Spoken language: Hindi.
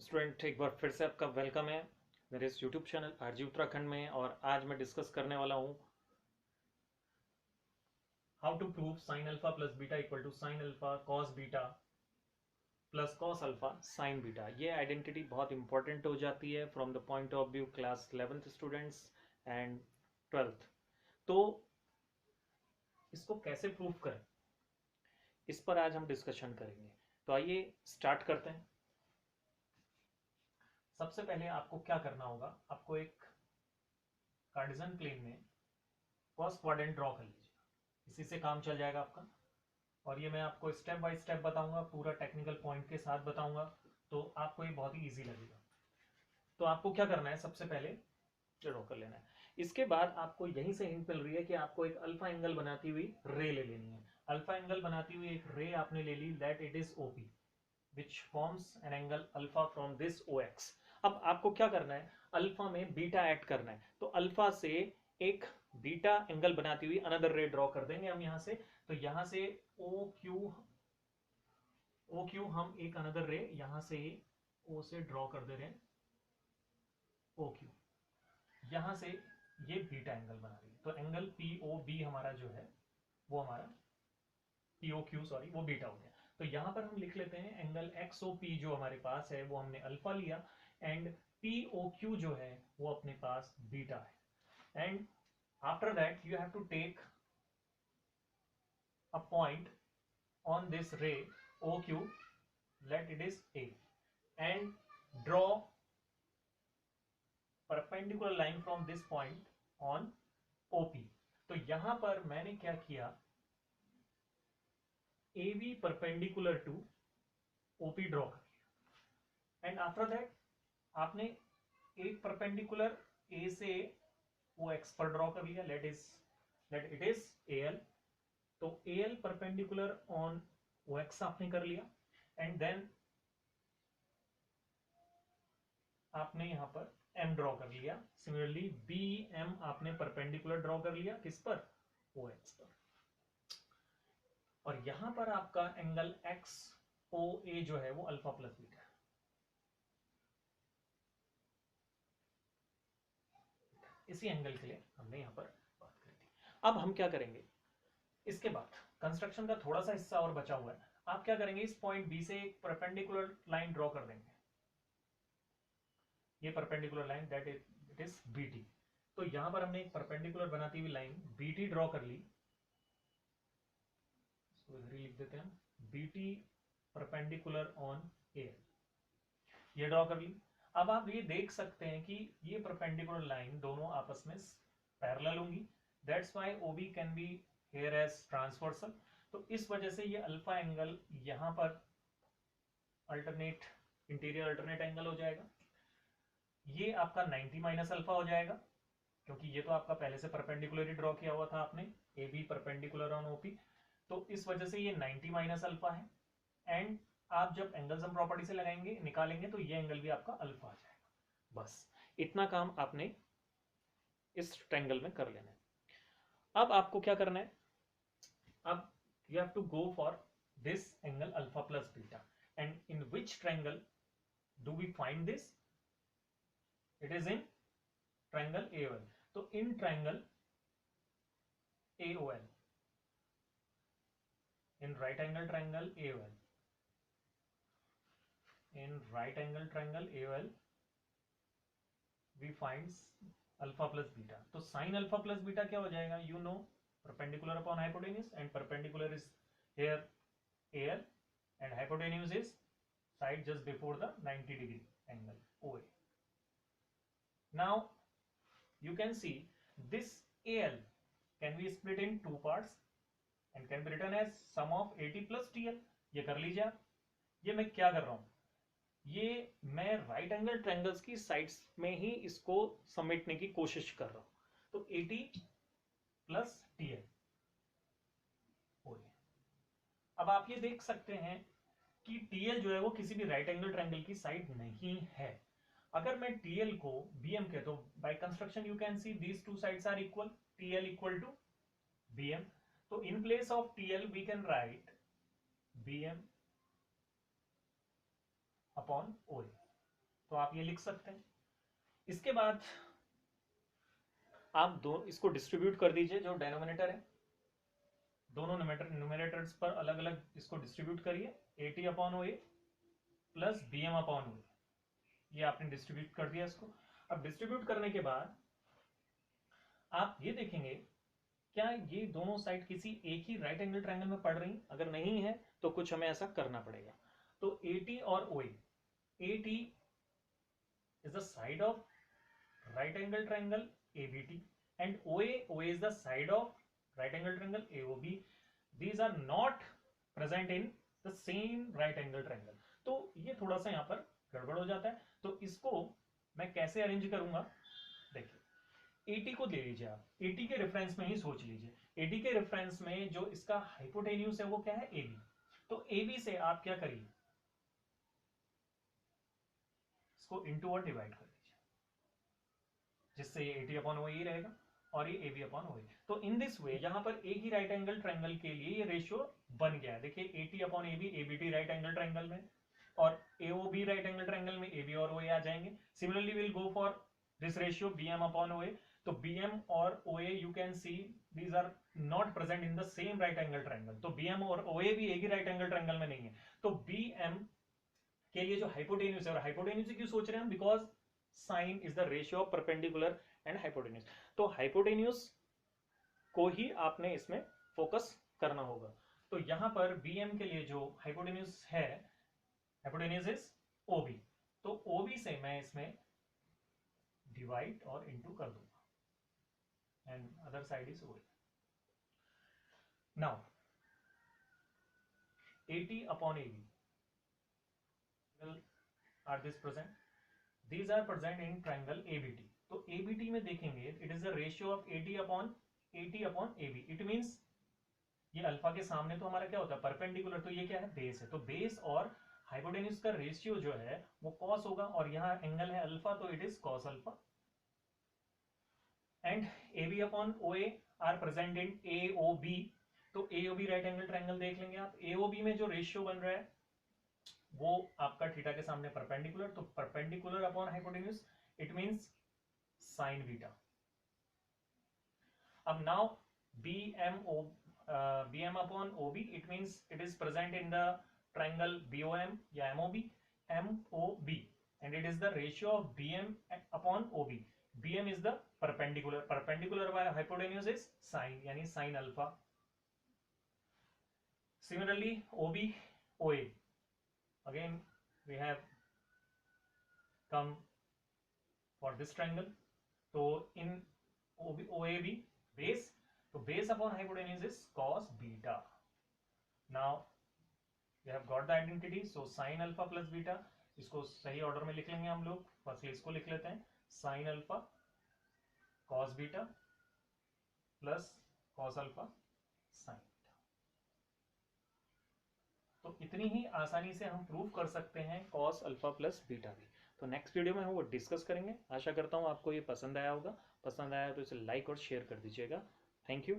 स्टूडेंट, एक बार फिर से आपका वेलकम है मेरे इस यूट्यूब चैनल आरजी उत्तराखंड में। और आज मैं डिस्कस करने वाला हूँ how to prove sine alpha plus beta equal to sine alpha cos beta plus cos alpha sine beta. ये आइडेंटिटी बहुत इंपॉर्टेंट हो जाती है from the point of view class 11th students and 12th। तो इसको कैसे प्रूव करें, इस पर आज हम डिस्कशन करेंगे। तो आइए स्टार्ट करते हैं। सबसे पहले आपको क्या करना होगा, आपको एक कार्टेशियन प्लेन में फर्स्ट क्वाड्रेंट ड्रॉ कर लीजिए, इसी से काम चल जाएगा आपका। और ये मैं आपको स्टेप बाय स्टेप बताऊंगा, पूरा टेक्निकल पॉइंट के साथ बताऊंगा, तो आपको ये बहुत ही इजी लगेगा। तो आपको क्या करना है, सबसे पहले ड्रॉ कर लेना है। इसके बाद आपको यहीं से हिंट मिल रही है कि आपको एक अल्फा एंगल बनाती हुई रे ले लेनी है। अल्फा एंगल बनाती हुई एक रे आपने ले ली, that it is OP which forms an angle alpha from this O X. अब आपको क्या करना है, अल्फा में बीटा ऐड करना है। तो अल्फा से एक बीटा एंगल बनाती हुई अनदर रे ड्रॉ कर देंगे हम यहां से। तो यहां से ओ क्यू हम एक अनदर रे यहां से ओ से ड्रॉ कर दे रहे हैं, ओ क्यू। यहां से ये बीटा एंगल बना रही है, तो एंगल पी ओ बी हमारा जो है वो हमारा पी ओ क्यू सॉरी वो बीटा हो गया। तो यहां पर हम लिख लेते हैं एंगल एक्स ओ पी जो हमारे पास है वो हमने अल्फा लिया, एंड पी ओ क्यू जो है वो अपने पास बीटा है। And after that you have to take a point on this ray OQ, let it is A, and draw perpendicular line from this point on OP। तो यहां पर मैंने क्या किया, AB perpendicular to OP draw कर लिया, एंड आफ्टर दैट आपने एक परपेंडिकुलर A से वो एक्स पर ड्रॉ कर लिया, लेट इट इज AL। तो AL perpendicular on O X आपने कर लिया, एंड देन आपने यहां पर M ड्रॉ कर लिया। सिमिलरली BM आपने परपेंडिकुलर ड्रॉ कर लिया, किस पर, ओ एक्स पर। और यहां पर आपका एंगल एक्स ओ ए जो है वो अल्फा प्लस बीटा है। इसी एंगल के लिए हमने यहां पर बात करी थी। अब हम क्या करेंगे, इसके बाद कंस्ट्रक्शन का थोड़ा सा हिस्सा और बचा हुआ है। आप क्या करेंगे, इस पॉइंट बी से एक परपेंडिकुलर लाइन ड्रॉ कर देंगे, ये perpendicular line that it is BT. तो यहां पर हमने एक परपेंडिकुलर बनाती हुई लाइन बीटी ड्रॉ कर ली, इसको इधर ही लिख देते हैं, बीटी परपेंडिकुलर ऑन ए, ये ड्रॉ कर ली। अब आप ये देख सकते हैं कि ये परपेंडिकुलर लाइन दोनों आपस में पैरेलल होंगी, that's why OB can be here as transversal. तो इस वजह से ये अल्फा एंगल यहां पर अल्टरनेट इंटीरियर अल्टरनेट एंगल हो जाएगा। ये आपका 90 माइनस अल्फा हो जाएगा, क्योंकि ये तो आपका पहले से परपेंडिकुलरली ड्रॉ किया हुआ था आपने, A B perpendicular on OP. तो इस वजह से ये 90 माइनस अल्फा है, एंड आप जब एंगल सम प्रॉपर्टी से लगाएंगे निकालेंगे तो ये एंगल भी आपका अल्फा आ जाएगा। बस इतना काम आपने इस ट्रायंगल में कर लेना है। अब आपको क्या करना है, अब you have to go for this angle alpha plus beta, and in which triangle do we find this, it is in triangle AOL। तो in triangle AOL, in right angle triangle AOL, in right angle triangle AOL we find alpha plus beta। तो sin alpha plus beta क्या हो जाएगा, you know perpendicular upon hypotenuse, and perpendicular is here AL, and hypotenuse is side just before the 90 degree angle OA। now you can see this AL can be split in two parts and can be written as sum of AT plus TL। ये कर लीजिए आप। ये मैं क्या कर रहा हूं, ये मैं राइट एंगल ट्रायंगल्स की साइड्स में ही इसको समेटने की कोशिश कर रहा हूं। तो AT प्लस TL हो गया। अब आप ये देख सकते हैं कि TL जो है वो किसी भी राइट एंगल ट्रायंगल की साइड नहीं है। अगर मैं TL को BM के, तो by construction you can see these two sides are equal, TL equal to BM। तो in place of TL we can write BM upon OA। तो आप ये लिख सकते हैं। इसके बाद आप इसको डिस्ट्रीब्यूट कर दीजिए, जो डेनोमिनेटर है दोनों न्यूमरेटर्स पर अलग अलग इसको डिस्ट्रीब्यूट करिए, AT/OA प्लस BM/OA, ये आपने डिस्ट्रीब्यूट कर दिया इसको। अब डिस्ट्रीब्यूट करने के बाद आप ये देखेंगे क्या ये दोनों साइड किसी एक ही राइट एंगल ट्रायंगल में पड़ रही, अगर नहीं है तो कुछ हमें ऐसा करना पड़ेगा। तो AT और OA, AT is the side of right angle triangle ABT and OA is the side of right angle triangle AOB. These are not present in the same right angle triangle. तो ये थोड़ा सा यहाँ पर गड़बड़ हो जाता है। तो इसको मैं कैसे अरेंज करूंगा, देखिए AT को ले लीजिए आप, AT के रेफरेंस में ही सोच लीजिए। AT के रेफरेंस में जो इसका हाइपोटेन्यूज है वो क्या है, AB। तो AB से आप क्या करिए, इसको इनटू और डिवाइड कर दीजिए, जिससे ये AT/OA ही रहेगा और ये AB/OA। तो इन दिस वे यहाँ पर एक ही राइट एंगल ट्रायंगल के लिए ये रेशियो बन गया है। देखिए AT/AB, ABT right angle triangle में और AOB राइट एंगल ट्रायंगल में AB और OA आ जाएंगे। Similarly will go for this ratio BM/OA। तो BM और OA you can see these are not present in the same right angle triangle. तो BM और OA भी एक ही राइट एंगल ट्रायंगल में नहीं है। तो BM के लिए जो हाइपोटेन्यूज है, और हाइपोटेन्यूज क्यों सोच रहे हैं हम, because sign is the ratio of perpendicular and hypotenuse. तो हाइपोटेन्यूज को ही आपने इसमें फोकस करना होगा। तो यहां पर BM के लिए जो हाइपोटेन्यूज है, हाइपोटेन्यूज इज OB। तो OB से मैं इसमें डिवाइड और इनटू कर दूंगा and other side is OA। Now AT/AB are this present? These are present in triangle ABT. तो ABT में देखेंगे it is the ratio of AT/AB. It means ये अल्फा के सामने तो हमारा क्या होता है, परपेंडिकुलर, तो ये क्या है, बेस है। तो बेस और हाइपोटेन्यूज का रेशियो जो है वो कॉस होगा, और यहाँ एंगल है अल्फा, तो it is cos alpha. And AB/OA are present in AOB। तो AOB राइट एंगल ट्रायंगल देख लेंगे आप। AOB में जो रेशियो बन रहा है वो आपका थीटा के सामने परपेंडिकुलर, तो perpendicular upon hypotenuse it means sine beta. अब now BM/OB it means it is present in the triangle BOM या MOB and it is the ratio of BM/OB. BM is the perpendicular by hypotenuse is sine, यानी sin alpha. Similarly OB/OA, again we have come for this triangle. तो in OAB base, तो base upon hypotenuse is cos beta. Now we have got the identity, so sin alpha plus beta, इसको सही ऑर्डर में लिख लेंगे हम लोग। फर्स्टली इसको लिख लेते हैं, sin alpha cos beta plus cos alpha sin beta। तो इतनी ही आसानी से हम प्रूव कर सकते हैं cos alpha प्लस बीटा भी। तो नेक्स्ट वीडियो में हम वो डिस्कस करेंगे। आशा करता हूँ आपको ये पसंद आया होगा। पसंद आया तो इसे लाइक और शेयर कर दीजिएगा। Thank you.